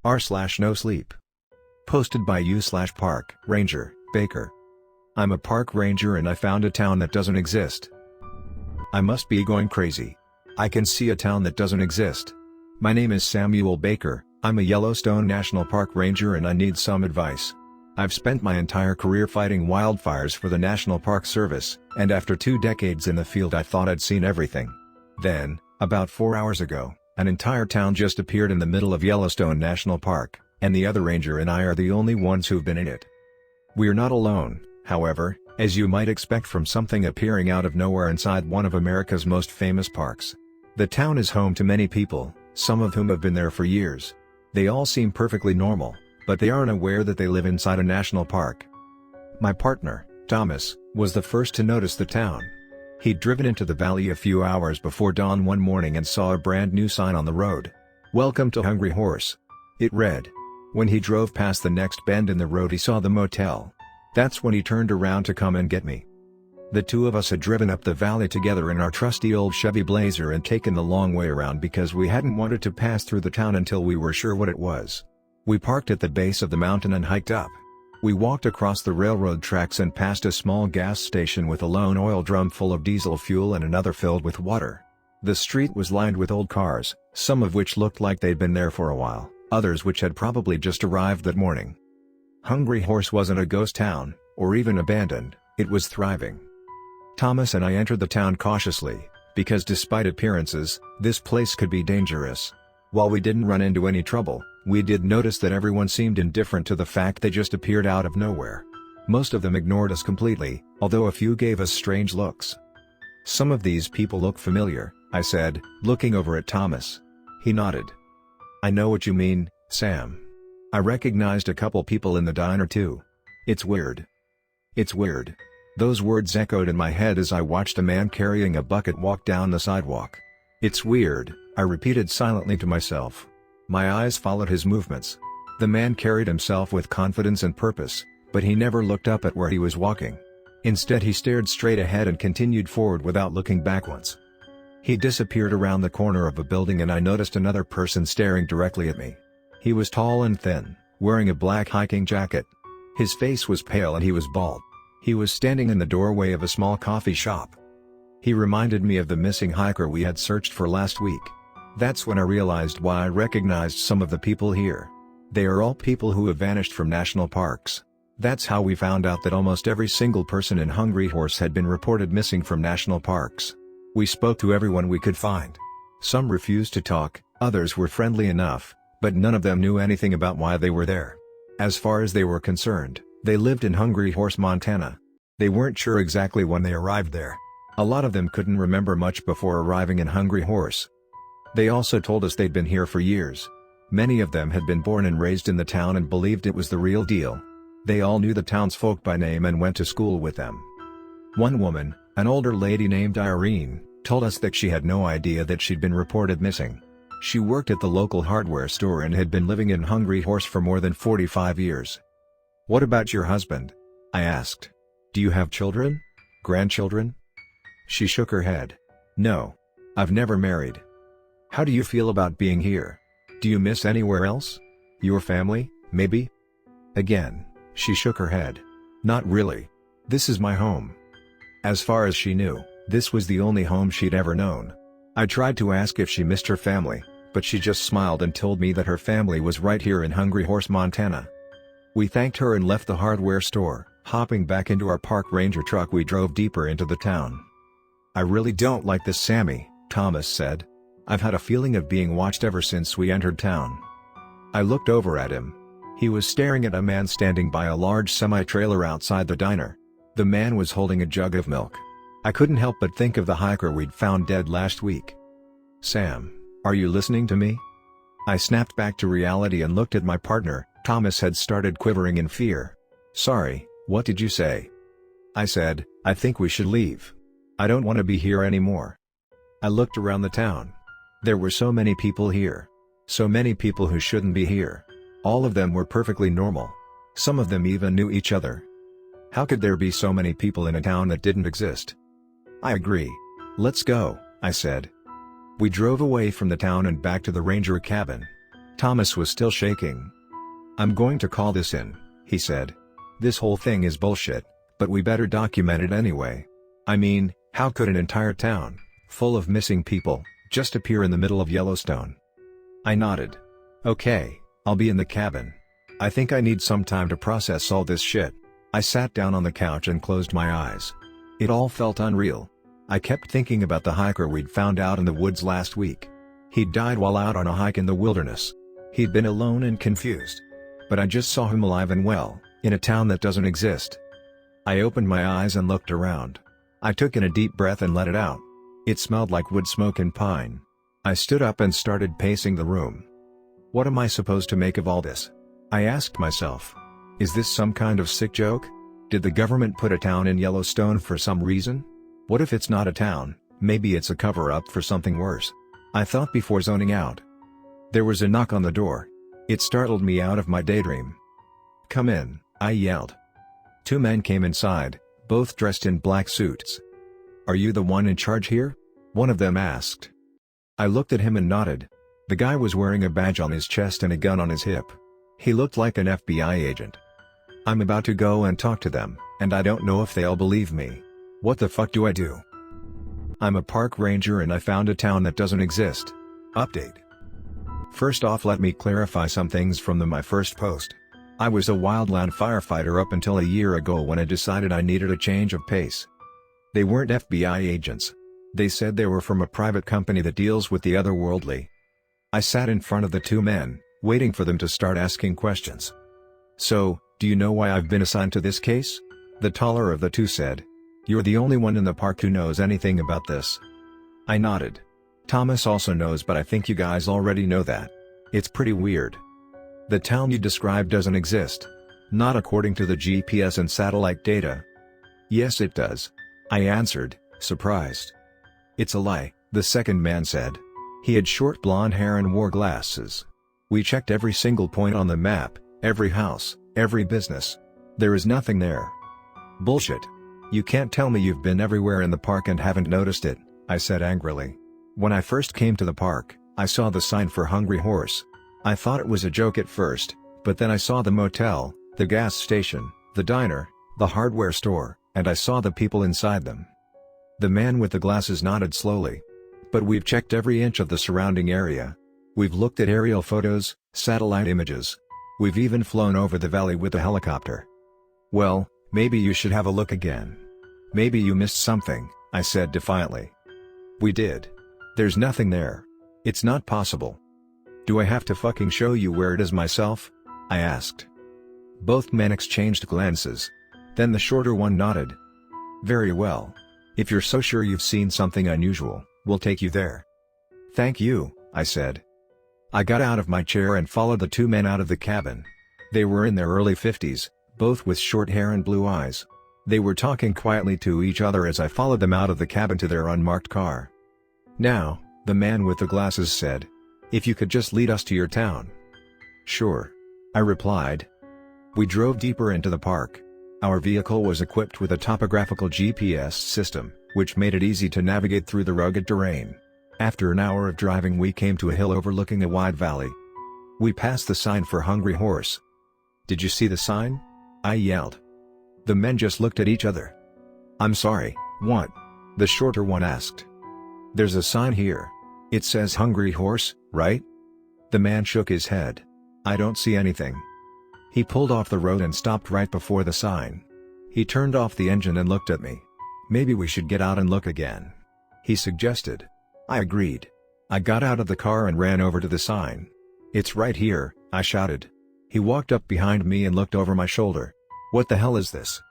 r/nosleep. Posted by u/ParkRangerBaker. I'm a park ranger and I found a town that doesn't exist. I must be going crazy. I can see a town that doesn't exist. My name is Samuel Baker, I'm a Yellowstone National Park Ranger and I need some advice. I've spent my entire career fighting wildfires for the National Park Service, and after 2 decades in the field I thought I'd seen everything. Then, about 4 hours ago, an entire town just appeared in the middle of Yellowstone National Park, and the other ranger and I are the only ones who've been in it. We're not alone, however, as you might expect from something appearing out of nowhere inside one of America's most famous parks. The town is home to many people, some of whom have been there for years. They all seem perfectly normal, but they aren't aware that they live inside a national park. My partner, Thomas, was the first to notice the town. He'd driven into the valley a few hours before dawn one morning and saw a brand new sign on the road. "Welcome to Hungry Horse," it read. When he drove past the next bend in the road he saw the motel. That's when he turned around to come and get me. The two of us had driven up the valley together in our trusty old Chevy Blazer and taken the long way around because we hadn't wanted to pass through the town until we were sure what it was. We parked at the base of the mountain and hiked up. We walked across the railroad tracks and past a small gas station with a lone oil drum full of diesel fuel and another filled with water. The street was lined with old cars, some of which looked like they'd been there for a while, others which had probably just arrived that morning. Hungry Horse wasn't a ghost town, or even abandoned, it was thriving. Thomas and I entered the town cautiously, because despite appearances, this place could be dangerous. While we didn't run into any trouble, we did notice that everyone seemed indifferent to the fact they just appeared out of nowhere. Most of them ignored us completely, although a few gave us strange looks. "Some of these people look familiar," I said, looking over at Thomas. He nodded. "I know what you mean, Sam. I recognized a couple people in the diner too. It's weird. It's weird." Those words echoed in my head as I watched a man carrying a bucket walk down the sidewalk. "It's weird," I repeated silently to myself. My eyes followed his movements. The man carried himself with confidence and purpose, but he never looked up at where he was walking. Instead he stared straight ahead and continued forward without looking back once. He disappeared around the corner of a building and I noticed another person staring directly at me. He was tall and thin, wearing a black hiking jacket. His face was pale and he was bald. He was standing in the doorway of a small coffee shop. He reminded me of the missing hiker we had searched for last week. That's when I realized why I recognized some of the people here. They are all people who have vanished from national parks. That's how we found out that almost every single person in Hungry Horse had been reported missing from national parks. We spoke to everyone we could find. Some refused to talk, others were friendly enough, but none of them knew anything about why they were there. As far as they were concerned, they lived in Hungry Horse, Montana. They weren't sure exactly when they arrived there. A lot of them couldn't remember much before arriving in Hungry Horse. They also told us they'd been here for years. Many of them had been born and raised in the town and believed it was the real deal. They all knew the townsfolk by name and went to school with them. One woman, an older lady named Irene, told us that she had no idea that she'd been reported missing. She worked at the local hardware store and had been living in Hungry Horse for more than 45 years. "What about your husband?" I asked. "Do you have children? Grandchildren?" She shook her head. "No. I've never married." "How do you feel about being here? Do you miss anywhere else? Your family, maybe?" Again, she shook her head. "Not really. This is my home." As far as she knew, this was the only home she'd ever known. I tried to ask if she missed her family, but she just smiled and told me that her family was right here in Hungry Horse, Montana. We thanked her and left the hardware store. Hopping back into our park ranger truck we drove deeper into the town. "I really don't like this, Sammy," Thomas said. "I've had a feeling of being watched ever since we entered town." I looked over at him. He was staring at a man standing by a large semi-trailer outside the diner. The man was holding a jug of milk. I couldn't help but think of the hiker we'd found dead last week. "Sam, are you listening to me?" I snapped back to reality and looked at my partner. Thomas had started quivering in fear. "Sorry, what did you say?" I said, "I think we should leave. I don't want to be here anymore." I looked around the town. There were so many people here. So many people who shouldn't be here. All of them were perfectly normal. Some of them even knew each other. How could there be so many people in a town that didn't exist? "I agree. Let's go," I said. We drove away from the town and back to the ranger cabin. Thomas was still shaking. "I'm going to call this in," he said. "This whole thing is bullshit, but we better document it anyway. I mean, how could an entire town, full of missing people, just appear in the middle of Yellowstone?" I nodded. "Okay, I'll be in the cabin. I think I need some time to process all this shit." I sat down on the couch and closed my eyes. It all felt unreal. I kept thinking about the hiker we'd found out in the woods last week. He'd died while out on a hike in the wilderness. He'd been alone and confused. But I just saw him alive and well, in a town that doesn't exist. I opened my eyes and looked around. I took in a deep breath and let it out. It smelled like wood smoke and pine. I stood up and started pacing the room. What am I supposed to make of all this? I asked myself. Is this some kind of sick joke? Did the government put a town in Yellowstone for some reason? What if it's not a town, maybe it's a cover-up for something worse? I thought before zoning out. There was a knock on the door. It startled me out of my daydream. "Come in," I yelled. 2 men came inside, both dressed in black suits. "Are you the one in charge here?" one of them asked. I looked at him and nodded. The guy was wearing a badge on his chest and a gun on his hip. He looked like an FBI agent. "I'm about to go and talk to them, and I don't know if they'll believe me. What the fuck do I do?" "I'm a park ranger and I found a town that doesn't exist." Update. First off, let me clarify some things from my first post. I was a wildland firefighter up until a year ago when I decided I needed a change of pace. They weren't FBI agents. They said they were from a private company that deals with the otherworldly. I sat in front of the 2 men, waiting for them to start asking questions. "So, do you know why I've been assigned to this case?" the taller of the 2 said. "You're the only one in the park who knows anything about this." I nodded. "Thomas also knows, but I think you guys already know that. It's pretty weird. The town you described doesn't exist. Not according to the GPS and satellite data." "Yes it does," I answered, surprised. "It's a lie," the second man said. He had short blonde hair and wore glasses. "We checked every single point on the map, every house, every business. There is nothing there." "Bullshit. You can't tell me you've been everywhere in the park and haven't noticed it," I said angrily. "When I first came to the park, I saw the sign for Hungry Horse. I thought it was a joke at first, but then I saw the motel, the gas station, the diner, the hardware store, and I saw the people inside them." The man with the glasses nodded slowly. "But we've checked every inch of the surrounding area. We've looked at aerial photos, satellite images. We've even flown over the valley with a helicopter." "Well, maybe you should have a look again. Maybe you missed something," I said defiantly. "We did. There's nothing there. It's not possible." "Do I have to fucking show you where it is myself?" I asked. Both men exchanged glances. Then the shorter one nodded. "Very well. If you're so sure you've seen something unusual, we'll take you there." "Thank you," I said. I got out of my chair and followed the 2 men out of the cabin. They were in their early 50s, both with short hair and blue eyes. They were talking quietly to each other as I followed them out of the cabin to their unmarked car. "Now," the man with the glasses said, "if you could just lead us to your town." "Sure," I replied. We drove deeper into the park. Our vehicle was equipped with a topographical GPS system, which made it easy to navigate through the rugged terrain. After an hour of driving, we came to a hill overlooking a wide valley. We passed the sign for Hungry Horse. "Did you see the sign?" I yelled. The men just looked at each other. "I'm sorry, what?" the shorter one asked. "There's a sign here. It says Hungry Horse, right?" The man shook his head. "I don't see anything." He pulled off the road and stopped right before the sign. He turned off the engine and looked at me. "Maybe we should get out and look again," he suggested. I agreed. I got out of the car and ran over to the sign. "It's right here," I shouted. He walked up behind me and looked over my shoulder. "What the hell is this?"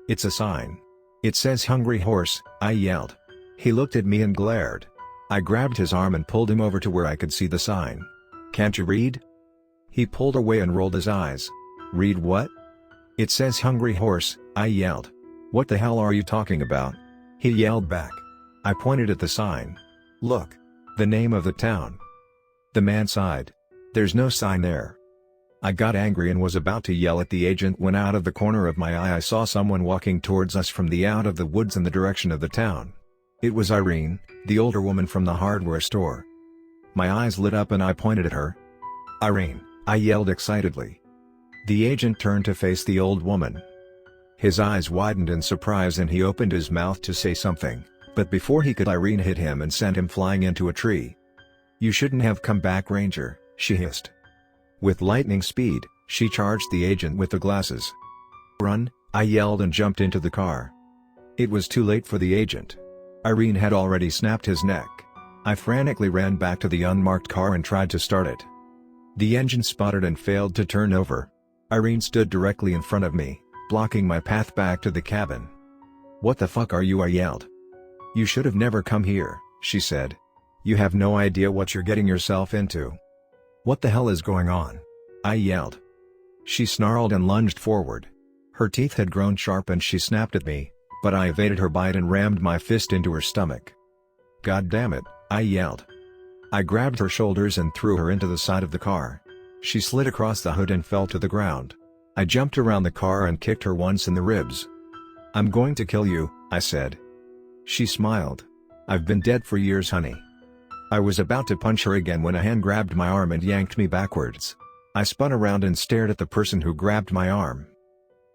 "It's a sign. It says Hungry Horse," I yelled. He looked at me and glared. I grabbed his arm and pulled him over to where I could see the sign. "Can't you read?" He pulled away and rolled his eyes. "Read what?" "It says Hungry Horse," I yelled. "What the hell are you talking about?" He yelled back. I pointed at the sign. "Look. The name of the town." The man sighed. "There's no sign there." I got angry and was about to yell at the agent when out of the corner of my eye I saw someone walking towards us from the out of the woods in the direction of the town. It was Irene, the older woman from the hardware store. My eyes lit up and I pointed at her. "Irene," I yelled excitedly. The agent turned to face the old woman. His eyes widened in surprise and he opened his mouth to say something, but before he could, Irene hit him and sent him flying into a tree. "You shouldn't have come back, Ranger," she hissed. With lightning speed, she charged the agent with the glasses. "Run," I yelled and jumped into the car. It was too late for the agent. Irene had already snapped his neck. I frantically ran back to the unmarked car and tried to start it. The engine sputtered and failed to turn over. Irene stood directly in front of me, blocking my path back to the cabin. "What the fuck are you?" I yelled. "You should have never come here," she said. "You have no idea what you're getting yourself into." "What the hell is going on?" I yelled. She snarled and lunged forward. Her teeth had grown sharp and she snapped at me, but I evaded her bite and rammed my fist into her stomach. "God damn it," I yelled. I grabbed her shoulders and threw her into the side of the car. She slid across the hood and fell to the ground. I jumped around the car and kicked her once in the ribs. "I'm going to kill you," I said. She smiled. "I've been dead for years, honey." I was about to punch her again when a hand grabbed my arm and yanked me backwards. I spun around and stared at the person who grabbed my arm.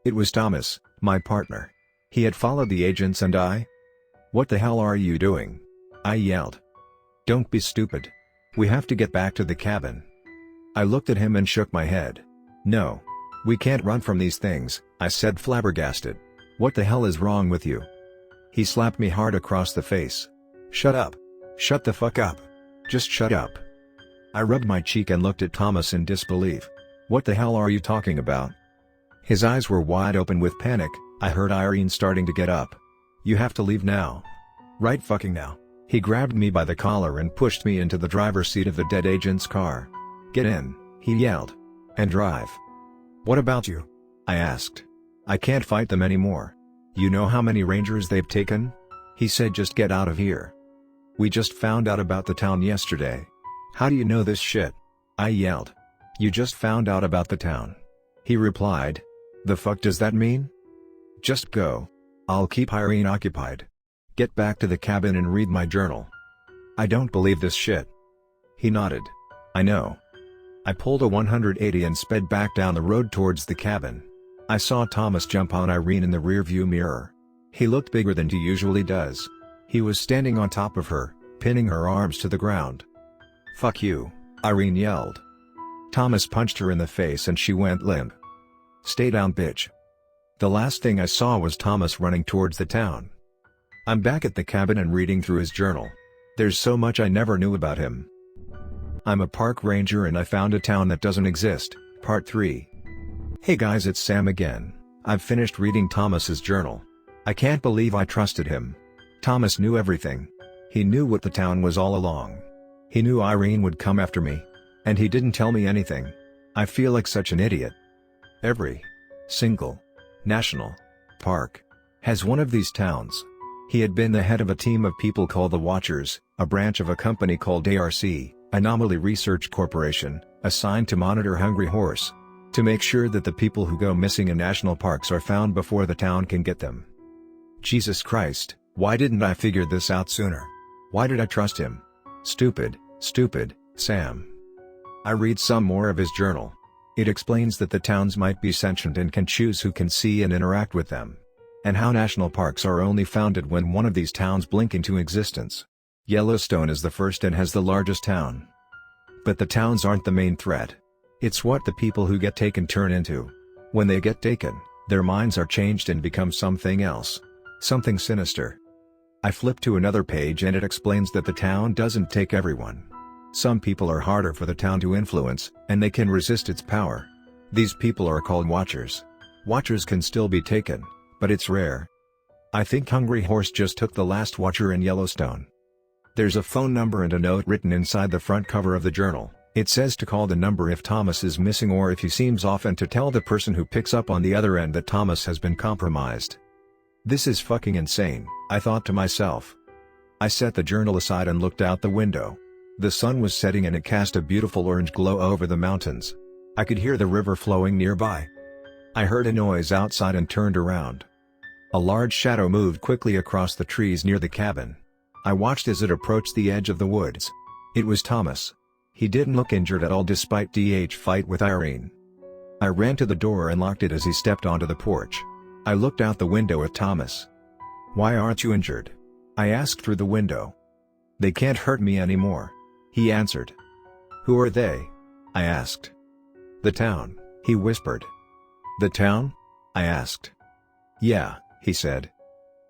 It was Thomas, my partner. He had followed the agents and I. "What the hell are you doing?" I yelled. "Don't be stupid. We have to get back to the cabin." I looked at him and shook my head. "No. We can't run from these things," I said, flabbergasted. "What the hell is wrong with you?" He slapped me hard across the face. "Shut up. Shut the fuck up. Just shut up." I rubbed my cheek and looked at Thomas in disbelief. "What the hell are you talking about?" His eyes were wide open with panic. I heard Irene starting to get up. "You have to leave now. Right fucking now." He grabbed me by the collar and pushed me into the driver's seat of the dead agent's car. "Get in," he yelled. "And drive." "What about you?" I asked. "I can't fight them anymore. You know how many Rangers they've taken?" He said, "Just get out of here. We just found out about the town yesterday." "How do you know this shit?" I yelled. "You just found out about the town." He replied. "The fuck does that mean?" "Just go. I'll keep Irene occupied. Get back to the cabin and read my journal." "I don't believe this shit." He nodded. "I know." I pulled a 180 and sped back down the road towards the cabin. I saw Thomas jump on Irene in the rearview mirror. He looked bigger than he usually does. He was standing on top of her, pinning her arms to the ground. "Fuck you," Irene yelled. Thomas punched her in the face and she went limp. "Stay down, bitch." The last thing I saw was Thomas running towards the town. I'm back at the cabin and reading through his journal. There's so much I never knew about him. I'm a park ranger and I found a town that doesn't exist, Part 3. Hey guys, it's Sam again. I've finished reading Thomas's journal. I can't believe I trusted him. Thomas knew everything. He knew what the town was all along. He knew Irene would come after me. And he didn't tell me anything. I feel like such an idiot. Every single national park has one of these towns. He had been the head of a team of people called the Watchers, a branch of a company called ARC, Anomaly Research Corporation, assigned to monitor Hungry Horse. To make sure that the people who go missing in national parks are found before the town can get them. Jesus Christ, why didn't I figure this out sooner? Why did I trust him? Stupid, Sam. I read some more of his journal. It explains that the towns might be sentient and can choose who can see and interact with them. And how national parks are only founded when one of these towns blink into existence. Yellowstone is the first and has the largest town. But the towns aren't the main threat. It's what the people who get taken turn into. When they get taken, their minds are changed and become something else. Something sinister. I flip to another page and it explains that the town doesn't take everyone. Some people are harder for the town to influence, and they can resist its power. These people are called Watchers. Watchers can still be taken, but it's rare. I think Hungry Horse just took the last Watcher in Yellowstone. There's a phone number and a note written inside the front cover of the journal. It says to call the number if Thomas is missing or if he seems off, and to tell the person who picks up on the other end that Thomas has been compromised. This is fucking insane, I thought to myself. I set the journal aside and looked out the window. The sun was setting and it cast a beautiful orange glow over the mountains. I could hear the river flowing nearby. I heard a noise outside and turned around. A large shadow moved quickly across the trees near the cabin. I watched as it approached the edge of the woods. It was Thomas. He didn't look injured at all despite DH fight with Irene. I ran to the door and locked it as he stepped onto the porch. I looked out the window at Thomas. "Why aren't you injured?" I asked through the window. "They can't hurt me anymore," he answered. "Who are they?" I asked. "The town," he whispered. "The town?" I asked. "Yeah," he said.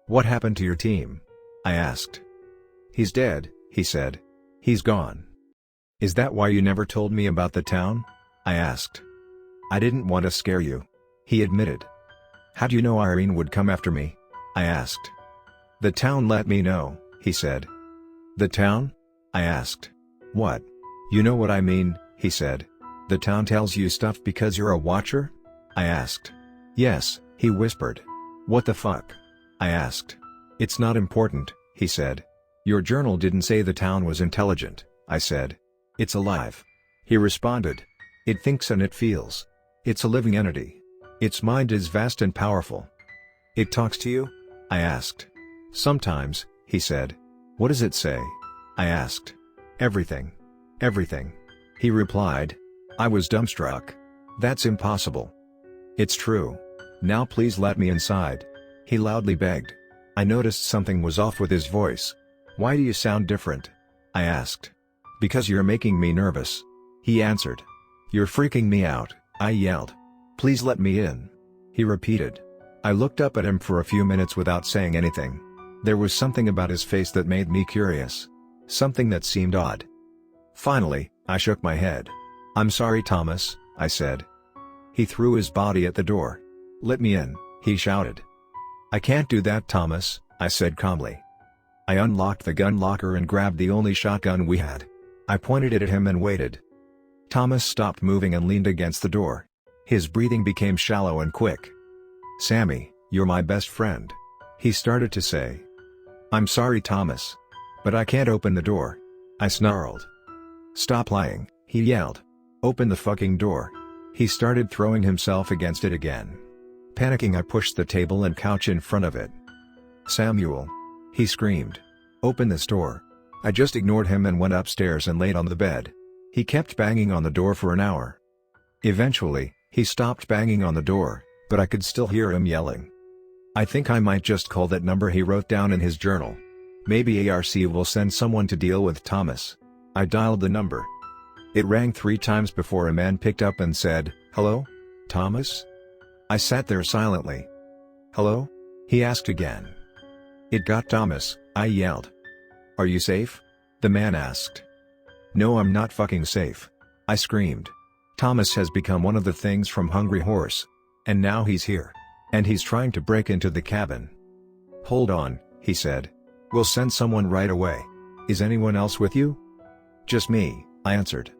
"What happened to your team?" I asked. "He's dead," he said. "He's gone." "Is that why you never told me about the town?" I asked. "I didn't want to scare you," he admitted. "How'd you know Irene would come after me?" I asked. "The town let me know," he said. "The town?" I asked. "What? You know what I mean," he said. "The town tells you stuff because you're a watcher?" I asked. "Yes," he whispered. "What the fuck?" I asked. "It's not important," he said. "Your journal didn't say the town was intelligent," I said. "It's alive," he responded. "It thinks and it feels. It's a living entity. Its mind is vast and powerful." "It talks to you?" I asked. "Sometimes," he said. "What does it say?" I asked. "Everything. Everything," he replied. I was dumbstruck. "That's impossible." "It's true. Now please let me inside," he loudly begged. I noticed something was off with his voice. "Why do you sound different?" I asked. "Because you're making me nervous," he answered. "You're freaking me out," I yelled. "Please let me in," he repeated. I looked up at him for a few minutes without saying anything. There was something about his face that made me curious. Something that seemed odd. Finally, I shook my head. "I'm sorry, Thomas," I said. He threw his body at the door. "Let me in," he shouted. "I can't do that, Thomas," I said calmly. I unlocked the gun locker and grabbed the only shotgun we had. I pointed it at him and waited. Thomas stopped moving and leaned against the door. His breathing became shallow and quick. "Sammy, you're my best friend," he started to say. "I'm sorry, Thomas. But I can't open the door," I snarled. "Stop lying," he yelled. "Open the fucking door." He started throwing himself against it again. Panicking, I pushed the table and couch in front of it. "Samuel," he screamed. "Open this door." I just ignored him and went upstairs and laid on the bed. He kept banging on the door for an hour. Eventually, he stopped banging on the door, but I could still hear him yelling. "I think I might just call that number he wrote down in his journal. Maybe ARC will send someone to deal with Thomas." I dialed the number. It rang 3 times before a man picked up and said, "Hello? Thomas?" I sat there silently. "Hello?" he asked again. "It got Thomas," I yelled. "Are you safe?" the man asked. "No, I'm not fucking safe," I screamed. "Thomas has become one of the things from Hungry Horse. And now he's here. And he's trying to break into the cabin." "Hold on," he said. "We'll send someone right away. Is anyone else with you?" "Just me," I answered.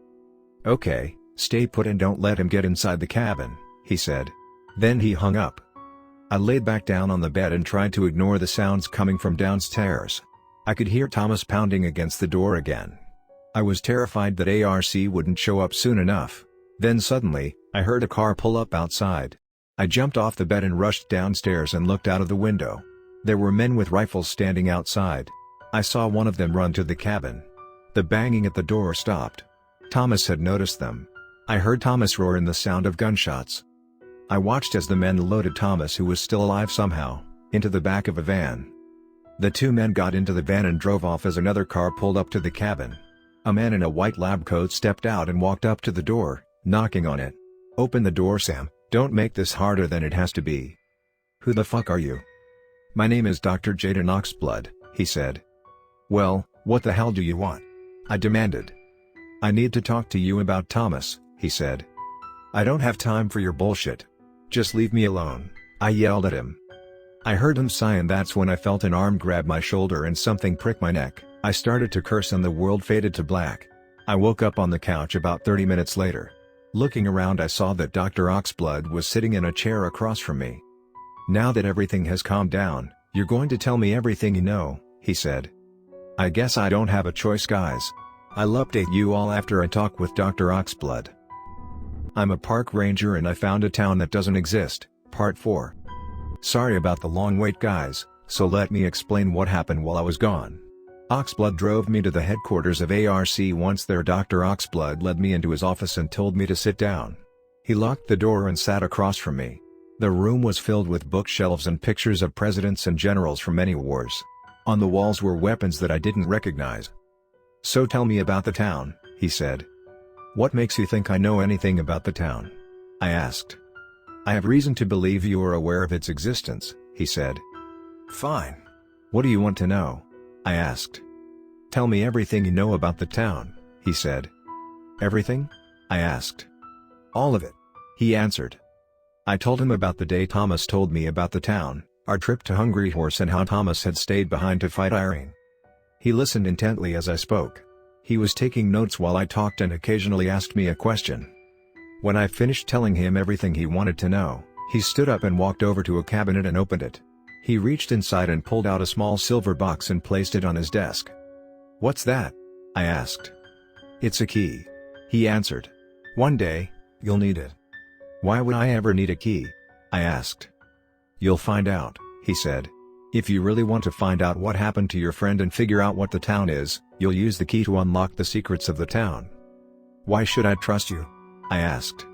"Okay, stay put and don't let him get inside the cabin," he said. Then he hung up. I laid back down on the bed and tried to ignore the sounds coming from downstairs. I could hear Thomas pounding against the door again. I was terrified that ARC wouldn't show up soon enough. Then suddenly, I heard a car pull up outside. I jumped off the bed and rushed downstairs and looked out of the window. There were men with rifles standing outside. I saw one of them run to the cabin. The banging at the door stopped. Thomas had noticed them. I heard Thomas roar and the sound of gunshots. I watched as the men loaded Thomas, who was still alive somehow, into the back of a van. The 2 men got into the van and drove off as another car pulled up to the cabin. A man in a white lab coat stepped out and walked up to the door, knocking on it. "Open the door, Sam, don't make this harder than it has to be." "Who the fuck are you?" "My name is Dr. Jaden Oxblood," he said. "Well, what the hell do you want?" I demanded. "I need to talk to you about Thomas," he said. "I don't have time for your bullshit. Just leave me alone," I yelled at him. I heard him sigh, and that's when I felt an arm grab my shoulder and something prick my neck. I started to curse and the world faded to black. I woke up on the couch about 30 minutes later. Looking around, I saw that Dr. Oxblood was sitting in a chair across from me. "Now that everything has calmed down, you're going to tell me everything you know," he said. "I guess I don't have a choice, guys. I'll update you all after I talk with Dr. Oxblood. I'm a park ranger and I found a town that doesn't exist, Part 4. Sorry about the long wait, guys, so let me explain what happened while I was gone. Oxblood drove me to the headquarters of ARC. Once there, Dr. Oxblood led me into his office and told me to sit down. He locked the door and sat across from me. The room was filled with bookshelves and pictures of presidents and generals from many wars. On the walls were weapons that I didn't recognize. "So tell me about the town," he said. "What makes you think I know anything about the town?" I asked. "I have reason to believe you are aware of its existence," he said. "Fine. What do you want to know?" I asked. "Tell me everything you know about the town," he said. "Everything?" I asked. "All of it," he answered. I told him about the day Thomas told me about the town, our trip to Hungry Horse, and how Thomas had stayed behind to fight Irene. He listened intently as I spoke. He was taking notes while I talked and occasionally asked me a question. When I finished telling him everything he wanted to know, he stood up and walked over to a cabinet and opened it. He reached inside and pulled out a small silver box and placed it on his desk. "What's that?" I asked. "It's a key," he answered. "One day, you'll need it." "Why would I ever need a key?" I asked. "You'll find out," he said. "If you really want to find out what happened to your friend and figure out what the town is, you'll use the key to unlock the secrets of the town." "Why should I trust you?" I asked.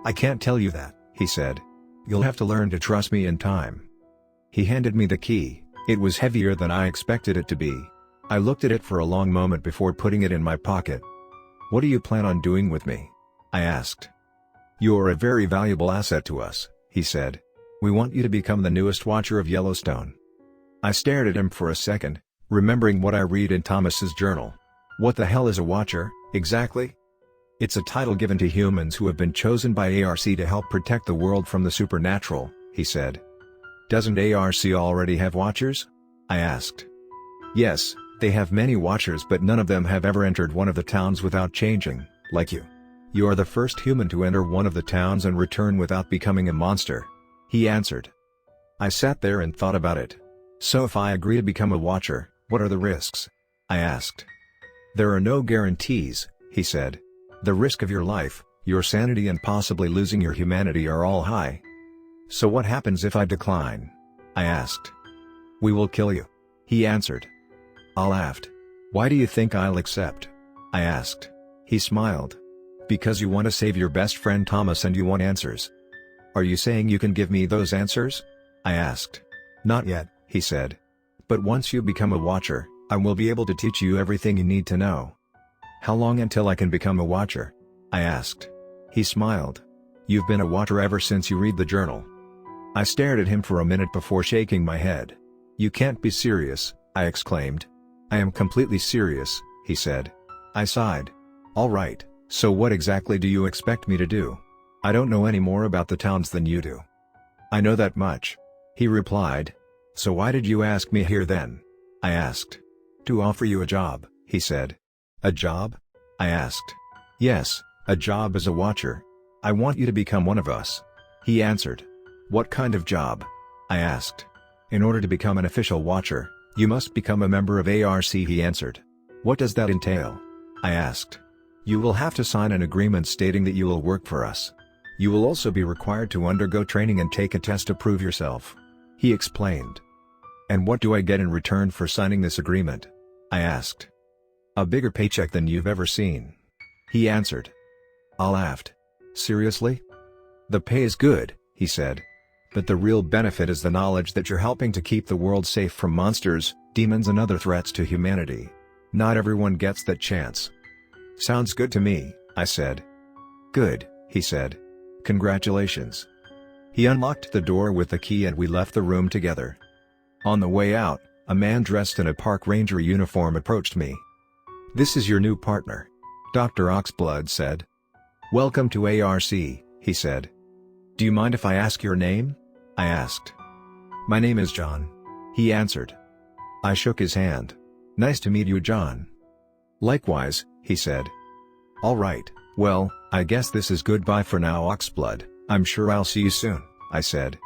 "I can't tell you that," he said. "You'll have to learn to trust me in time." He handed me the key. It was heavier than I expected it to be. I looked at it for a long moment before putting it in my pocket. "What do you plan on doing with me?" I asked. "You are a very valuable asset to us," he said. "We want you to become the newest watcher of Yellowstone." I stared at him for a second, remembering what I read in Thomas's journal. What the hell is a watcher, exactly? It's a title given to humans who have been chosen by ARC to help protect the world from the supernatural, he said. "Doesn't ARC already have watchers?" I asked. "Yes, they have many watchers, but none of them have ever entered one of the towns without changing, like you. You are the first human to enter one of the towns and return without becoming a monster," he answered. I sat there and thought about it. "So if I agree to become a watcher, what are the risks?" I asked. "There are no guarantees," he said. "The risk of your life, your sanity, and possibly losing your humanity are all high." "So what happens if I decline?" I asked. "We will kill you," he answered. I laughed. "Why do you think I'll accept?" I asked. He smiled. "Because you want to save your best friend Thomas and you want answers." "Are you saying you can give me those answers?" I asked. "Not yet," he said. "But once you become a watcher, I will be able to teach you everything you need to know." "How long until I can become a watcher?" I asked. He smiled. "You've been a watcher ever since you read the journal." I stared at him for a minute before shaking my head. "You can't be serious," I exclaimed. "I am completely serious," he said. I sighed. "All right, so what exactly do you expect me to do? I don't know any more about the towns than you do." "I know that much," he replied. "So why did you ask me here then?" I asked. "To offer you a job," he said. "A job?" I asked. "Yes, a job as a watcher. I want you to become one of us," he answered. "What kind of job?" I asked. "In order to become an official watcher, you must become a member of ARC," he answered. "What does that entail?" I asked. "You will have to sign an agreement stating that you will work for us. You will also be required to undergo training and take a test to prove yourself," he explained. "And what do I get in return for signing this agreement?" I asked. "A bigger paycheck than you've ever seen," he answered. I laughed. "Seriously?" "The pay is good," he said. "But the real benefit is the knowledge that you're helping to keep the world safe from monsters, demons, and other threats to humanity. Not everyone gets that chance." "Sounds good to me," I said. "Good," he said. "Congratulations." He unlocked the door with the key and we left the room together. On the way out, a man dressed in a park ranger uniform approached me. "This is your new partner," Dr. Oxblood said. "Welcome to ARC," he said. "Do you mind if I ask your name?" I asked. "My name is John," he answered. I shook his hand. "Nice to meet you, John." "Likewise," he said. "All right, well, I guess this is goodbye for now, Oxblood. I'm sure I'll see you soon," I said.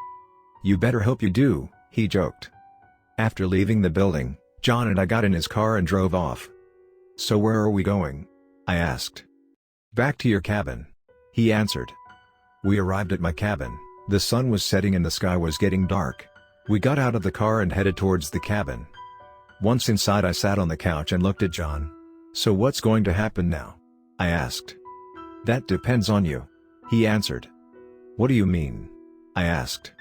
"You better hope you do," he joked. After leaving the building, John and I got in his car and drove off. "So where are we going?" I asked. "Back to your cabin," he answered. We arrived at my cabin. The sun was setting and the sky was getting dark. We got out of the car and headed towards the cabin. Once inside, I sat on the couch and looked at John. "So what's going to happen now?" I asked. "That depends on you," he answered. "What do you mean?" I asked.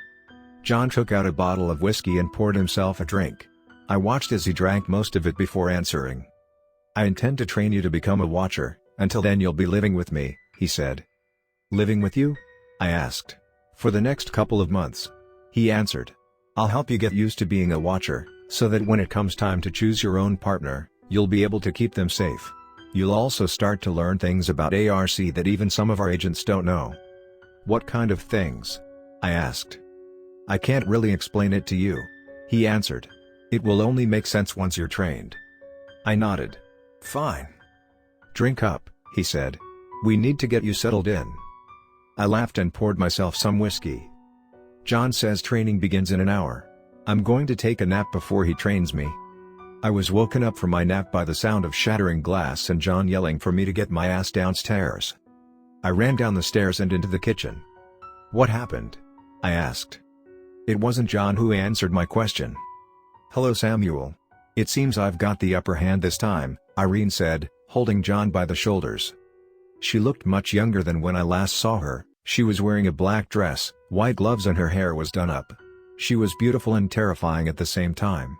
John took out a bottle of whiskey and poured himself a drink. I watched as he drank most of it before answering. "I intend to train you to become a watcher. Until then you'll be living with me," he said. "Living with you?" I asked. "For the next couple of months," he answered. "I'll help you get used to being a watcher, so that when it comes time to choose your own partner, you'll be able to keep them safe. You'll also start to learn things about ARC that even some of our agents don't know." "What kind of things?" I asked. "I can't really explain it to you," he answered. "It will only make sense once you're trained." I nodded. "Fine. Drink up," he said. "We need to get you settled in." I laughed and poured myself some whiskey. "John says training begins in an hour. I'm going to take a nap before he trains me." I was woken up from my nap by the sound of shattering glass and John yelling for me to get my ass downstairs. I ran down the stairs and into the kitchen. "What happened?" I asked. It wasn't John who answered my question. "Hello, Samuel. It seems I've got the upper hand this time," Irene said, holding John by the shoulders. She looked much younger than when I last saw her. She was wearing a black dress, white gloves, and her hair was done up. She was beautiful and terrifying at the same time.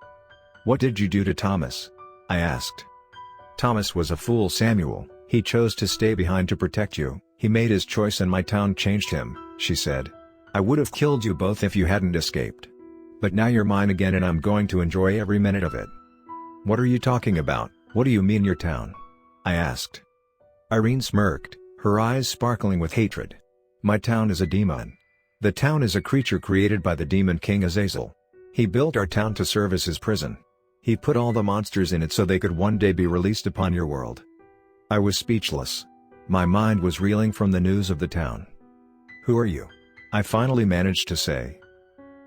"What did you do to Thomas?" I asked. "Thomas was a fool, Samuel. He chose to stay behind to protect you. He made his choice and my town changed him," she said. "I would have killed you both if you hadn't escaped. But now you're mine again and I'm going to enjoy every minute of it." "What are you talking about? What do you mean your town?" I asked. Irene smirked, her eyes sparkling with hatred. "My town is a demon. The town is a creature created by the demon king Azazel. He built our town to serve as his prison. He put all the monsters in it so they could one day be released upon your world." I was speechless. My mind was reeling from the news of the town. "Who are you?" I finally managed to say.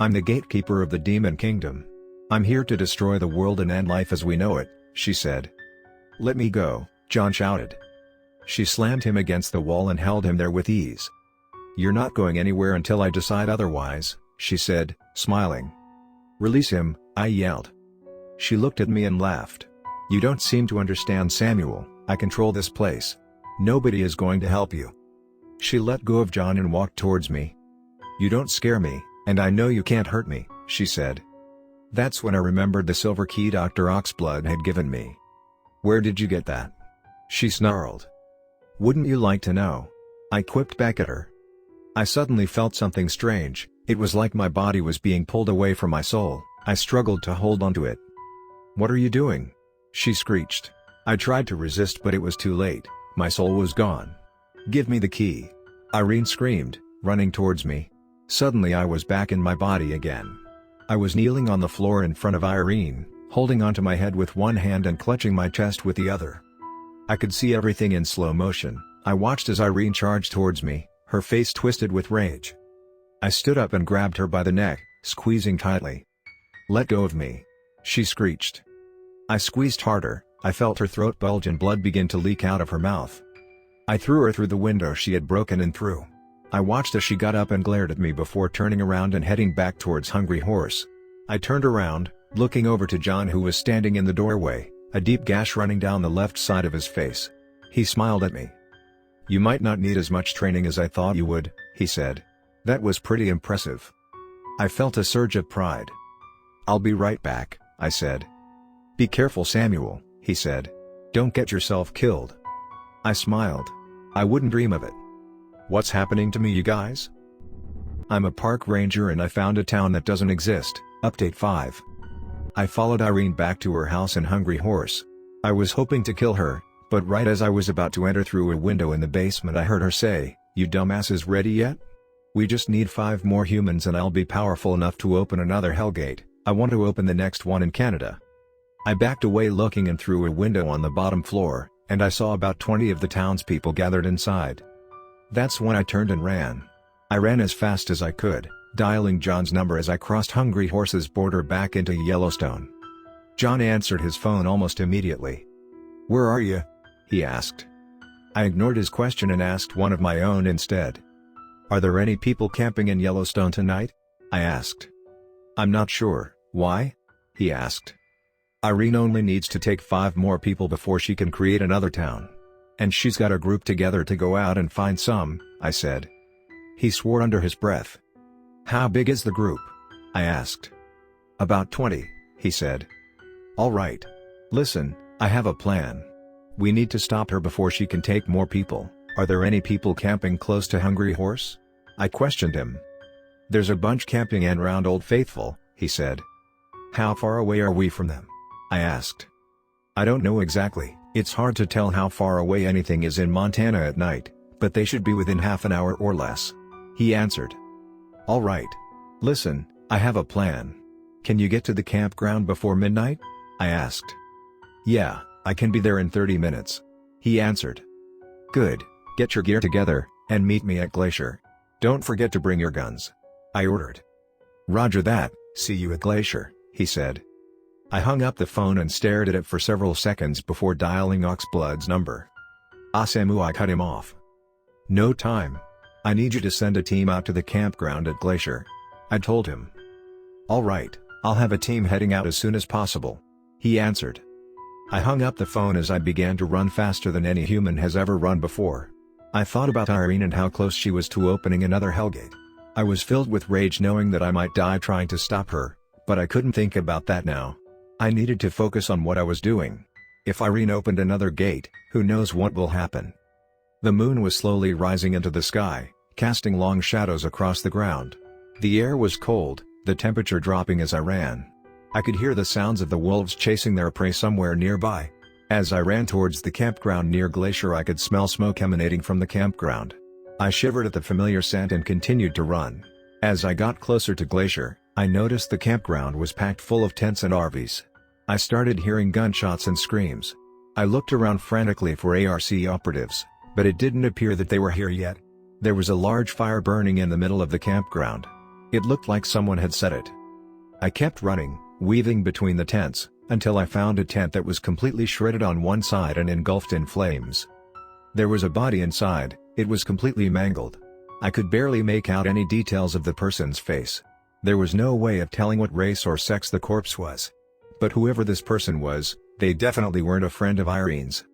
"I'm the gatekeeper of the demon kingdom. I'm here to destroy the world and end life as we know it," she said. "Let me go," John shouted. She slammed him against the wall and held him there with ease. "You're not going anywhere until I decide otherwise," she said, smiling. "Release him," I yelled. She looked at me and laughed. "You don't seem to understand, Samuel. I control this place. Nobody is going to help you." She let go of John and walked towards me. "You don't scare me, and I know you can't hurt me," she said. That's when I remembered the silver key Dr. Oxblood had given me. "Where did you get that?" she snarled. "Wouldn't you like to know?" I quipped back at her. I suddenly felt something strange. It was like my body was being pulled away from my soul. I struggled to hold onto it. "What are you doing?" she screeched. I tried to resist, but it was too late. My soul was gone. "Give me the key!" Irene screamed, running towards me. Suddenly I was back in my body again. I was kneeling on the floor in front of Irene, holding onto my head with one hand and clutching my chest with the other. I could see everything in slow motion. I watched as Irene charged towards me, her face twisted with rage. I stood up and grabbed her by the neck, squeezing tightly. "Let go of me!" she screeched. I squeezed harder. I felt her throat bulge and blood begin to leak out of her mouth. I threw her through the window she had broken in through. I watched as she got up and glared at me before turning around and heading back towards Hungry Horse. I turned around, looking over to John, who was standing in the doorway, a deep gash running down the left side of his face. He smiled at me. "You might not need as much training as I thought you would," he said. "That was pretty impressive." I felt a surge of pride. "I'll be right back," I said. "Be careful, Samuel," he said. "Don't get yourself killed." I smiled. I wouldn't dream of it. What's happening to me, you guys? I'm a park ranger and I found a town that doesn't exist. Update 5. I followed Irene back to her house in Hungry Horse. I was hoping to kill her, but right as I was about to enter through a window in the basement, I heard her say, "You dumbasses ready yet? We just need 5 more humans and I'll be powerful enough to open another Hellgate. I want to open the next one in Canada." I backed away, looking in through a window on the bottom floor, and I saw about 20 of the townspeople gathered inside. That's when I turned and ran. I ran as fast as I could, dialing John's number as I crossed Hungry Horse's border back into Yellowstone. John answered his phone almost immediately. "Where are you?" he asked. I ignored his question and asked one of my own instead. "Are there any people camping in Yellowstone tonight?" I asked. "I'm not sure. Why?" he asked. Irene only needs to take 5 more people before she can create another town. And she's got a group together to go out and find some, I said. He swore under his breath. How big is the group? I asked. About 20, he said. All right. Listen, I have a plan. We need to stop her before she can take more people. Are there any people camping close to Hungry Horse? I questioned him. There's a bunch camping in around Old Faithful, he said. How far away are we from them? I asked. I don't know exactly, it's hard to tell how far away anything is in Montana at night, but they should be within half an hour or less. He answered. All right. Listen, I have a plan. Can you get to the campground before midnight? I asked. Yeah, I can be there in 30 minutes. He answered. Good, get your gear together, and meet me at Glacier. Don't forget to bring your guns. I ordered. Roger that, see you at Glacier, he said. I hung up the phone and stared at it for several seconds before dialing Oxblood's number. Asemu, I cut him off. No time. I need you to send a team out to the campground at Glacier. I told him. All right, I'll have a team heading out as soon as possible. He answered. I hung up the phone as I began to run faster than any human has ever run before. I thought about Irene and how close she was to opening another Hellgate. I was filled with rage knowing that I might die trying to stop her, but I couldn't think about that now. I needed to focus on what I was doing. If Irene opened another gate, who knows what will happen. The moon was slowly rising into the sky, casting long shadows across the ground. The air was cold, the temperature dropping as I ran. I could hear the sounds of the wolves chasing their prey somewhere nearby. As I ran towards the campground near Glacier, I could smell smoke emanating from the campground. I shivered at the familiar scent and continued to run. As I got closer to Glacier, I noticed the campground was packed full of tents and RVs. I started hearing gunshots and screams. I looked around frantically for ARC operatives, but it didn't appear that they were here yet. There was a large fire burning in the middle of the campground. It looked like someone had set it. I kept running, weaving between the tents, until I found a tent that was completely shredded on one side and engulfed in flames. There was a body inside, it was completely mangled. I could barely make out any details of the person's face. There was no way of telling what race or sex the corpse was. But whoever this person was, they definitely weren't a friend of Irene's.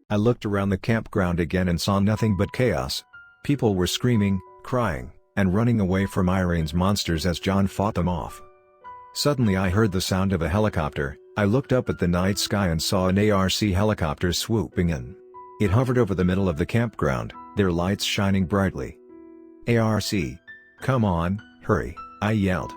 I looked around the campground again and saw nothing but chaos. People were screaming, crying, and running away from Irene's monsters as John fought them off. Suddenly I heard the sound of a helicopter. I looked up at the night sky and saw an ARC helicopter swooping in. It hovered over the middle of the campground, their lights shining brightly. ARC. Come on, hurry, I yelled.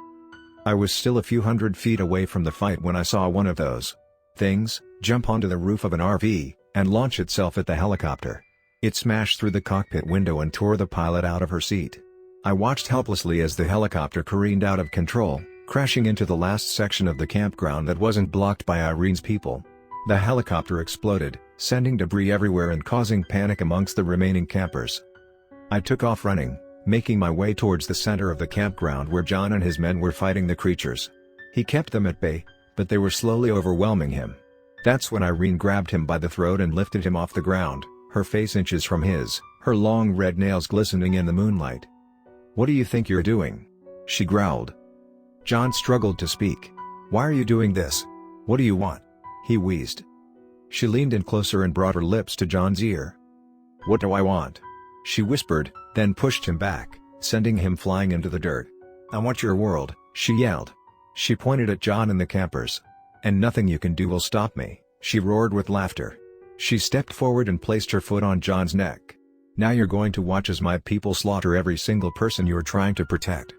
I was still a few hundred feet away from the fight when I saw one of those things jump onto the roof of an RV, and launch itself at the helicopter. It smashed through the cockpit window and tore the pilot out of her seat. I watched helplessly as the helicopter careened out of control, crashing into the last section of the campground that wasn't blocked by Irene's people. The helicopter exploded, sending debris everywhere and causing panic amongst the remaining campers. I took off running, making my way towards the center of the campground where John and his men were fighting the creatures. He kept them at bay, but they were slowly overwhelming him. That's when Irene grabbed him by the throat and lifted him off the ground, her face inches from his, her long red nails glistening in the moonlight. "What do you think you're doing?" she growled. John struggled to speak. "Why are you doing this? What do you want?" he wheezed. She leaned in closer and brought her lips to John's ear. "What do I want?" she whispered, then pushed him back, sending him flying into the dirt. "I want your world," she yelled. She pointed at John and the campers. "And nothing you can do will stop me," she roared with laughter. She stepped forward and placed her foot on John's neck. "Now you're going to watch as my people slaughter every single person you're trying to protect."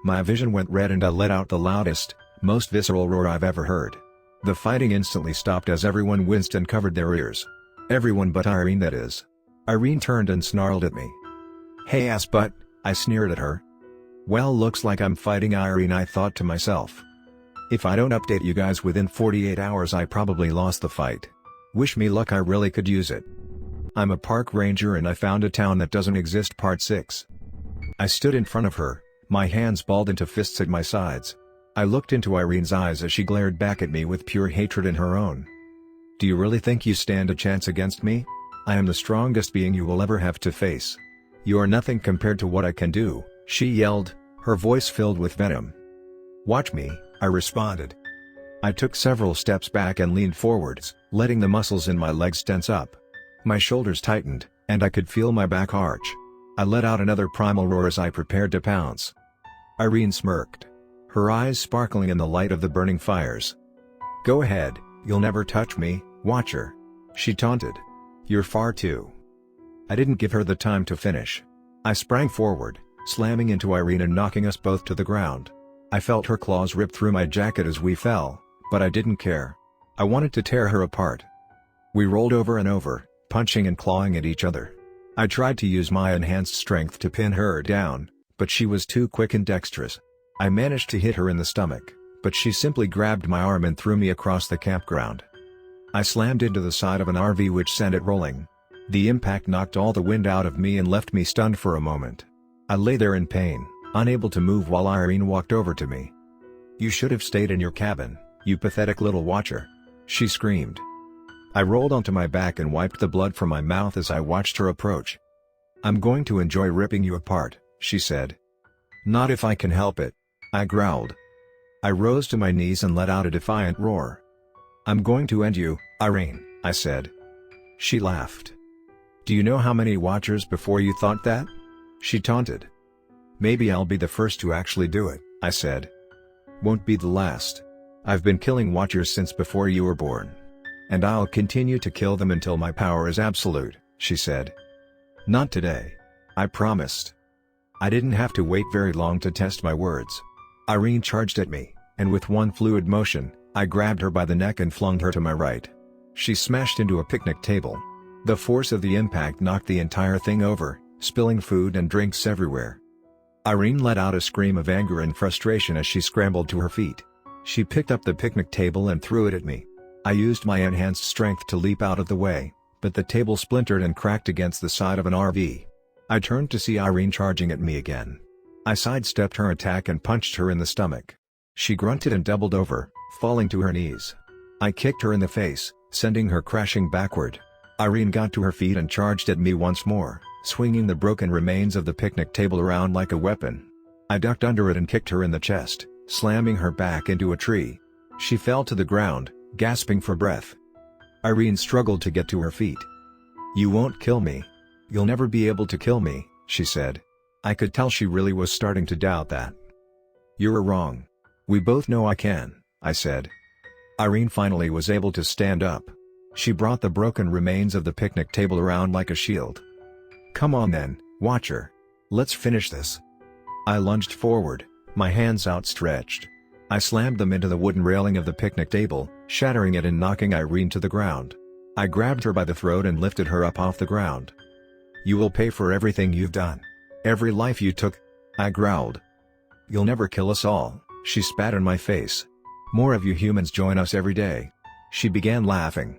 My vision went red and I let out the loudest, most visceral roar I've ever heard. The fighting instantly stopped as everyone winced and covered their ears. Everyone but Irene, that is. Irene turned and snarled at me. "Hey ass butt," I sneered at her. "Well, looks like I'm fighting Irene," I thought to myself. "If I don't update you guys within 48 hours, I probably lost the fight. Wish me luck, I really could use it. I'm a park ranger and I found a town that doesn't exist, part 6. I stood in front of her, my hands balled into fists at my sides. I looked into Irene's eyes as she glared back at me with pure hatred in her own. "Do you really think you stand a chance against me? I am the strongest being you will ever have to face. You are nothing compared to what I can do," she yelled, her voice filled with venom. "Watch me," I responded. I took several steps back and leaned forwards, letting the muscles in my legs tense up. My shoulders tightened, and I could feel my back arch. I let out another primal roar as I prepared to pounce. Irene smirked, her eyes sparkling in the light of the burning fires. "Go ahead, you'll never touch me, Watcher," she taunted. "You're far too." I didn't give her the time to finish. I sprang forward, slamming into Irene and knocking us both to the ground. I felt her claws rip through my jacket as we fell, but I didn't care. I wanted to tear her apart. We rolled over and over, punching and clawing at each other. I tried to use my enhanced strength to pin her down, but she was too quick and dexterous. I managed to hit her in the stomach, but she simply grabbed my arm and threw me across the campground. I slammed into the side of an RV which sent it rolling. The impact knocked all the wind out of me and left me stunned for a moment. I lay there in pain, unable to move while Irene walked over to me. "You should have stayed in your cabin, you pathetic little Watcher," she screamed. I rolled onto my back and wiped the blood from my mouth as I watched her approach. "I'm going to enjoy ripping you apart," she said. "Not if I can help it," I growled. I rose to my knees and let out a defiant roar. "I'm going to end you, Irene," I said. She laughed. "Do you know how many Watchers before you thought that?" she taunted. "Maybe I'll be the first to actually do it," I said. "Won't be the last. I've been killing Watchers since before you were born. And I'll continue to kill them until my power is absolute," she said. "Not today," I promised. I didn't have to wait very long to test my words. Irene charged at me, and with one fluid motion, I grabbed her by the neck and flung her to my right. She smashed into a picnic table. The force of the impact knocked the entire thing over, spilling food and drinks everywhere. Irene let out a scream of anger and frustration as she scrambled to her feet. She picked up the picnic table and threw it at me. I used my enhanced strength to leap out of the way, but the table splintered and cracked against the side of an RV. I turned to see Irene charging at me again. I sidestepped her attack and punched her in the stomach. She grunted and doubled over, falling to her knees. I kicked her in the face, sending her crashing backward. Irene got to her feet and charged at me once more, swinging the broken remains of the picnic table around like a weapon. I ducked under it and kicked her in the chest, slamming her back into a tree. She fell to the ground, gasping for breath. Irene struggled to get to her feet. "You won't kill me. You'll never be able to kill me," she said. I could tell she really was starting to doubt that. "You're wrong. We both know I can," I said. Irene finally was able to stand up. She brought the broken remains of the picnic table around like a shield. "Come on then, Watcher. Let's finish this." I lunged forward, my hands outstretched. I slammed them into the wooden railing of the picnic table, shattering it and knocking Irene to the ground. I grabbed her by the throat and lifted her up off the ground. "You will pay for everything you've done. Every life you took," I growled. "You'll never kill us all," she spat in my face. "More of you humans join us every day." She began laughing.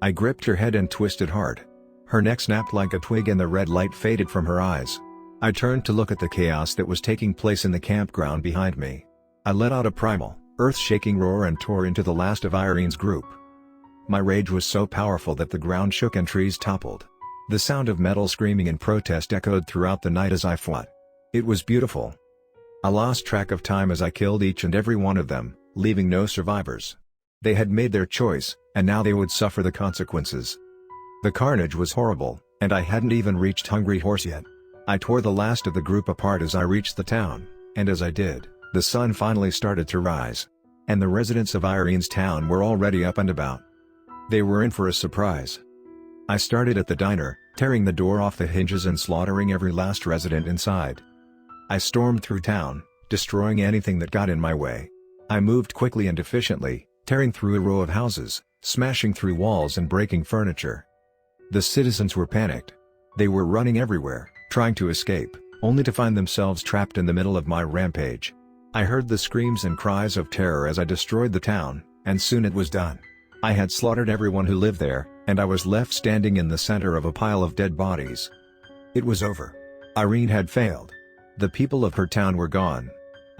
I gripped her head and twisted hard. Her neck snapped like a twig and the red light faded from her eyes. I turned to look at the chaos that was taking place in the campground behind me. I let out a primal, earth-shaking roar and tore into the last of Irene's group. My rage was so powerful that the ground shook and trees toppled. The sound of metal screaming in protest echoed throughout the night as I fought. It was beautiful. I lost track of time as I killed each and every one of them, leaving no survivors. They had made their choice, and now they would suffer the consequences. The carnage was horrible, and I hadn't even reached Hungry Horse yet. I tore the last of the group apart as I reached the town, and as I did, the sun finally started to rise. And the residents of Irene's town were already up and about. They were in for a surprise. I started at the diner, tearing the door off the hinges and slaughtering every last resident inside. I stormed through town, destroying anything that got in my way. I moved quickly and efficiently, tearing through a row of houses, smashing through walls and breaking furniture. The citizens were panicked. They were running everywhere, trying to escape, only to find themselves trapped in the middle of my rampage. I heard the screams and cries of terror as I destroyed the town, and soon it was done. I had slaughtered everyone who lived there, and I was left standing in the center of a pile of dead bodies. It was over. Irene had failed. The people of her town were gone.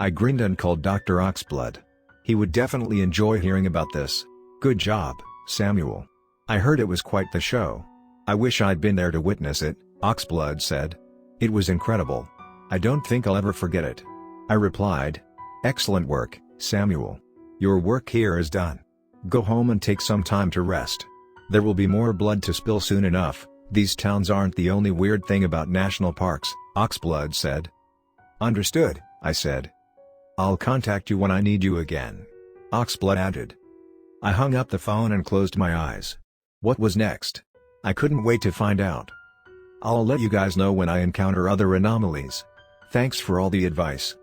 I grinned and called Dr. Oxblood. He would definitely enjoy hearing about this. "Good job, Samuel. I heard it was quite the show." "I wish I'd been there to witness it," Oxblood said. "It was incredible. I don't think I'll ever forget it." I replied. "Excellent work, Samuel. Your work here is done. Go home and take some time to rest. There will be more blood to spill soon enough. These towns aren't the only weird thing about national parks, Oxblood said. Understood, I said. I'll contact you when I need you again. Oxblood added. I hung up the phone and closed my eyes. What was next? I couldn't wait to find out. I'll let you guys know when I encounter other anomalies. Thanks for all the advice.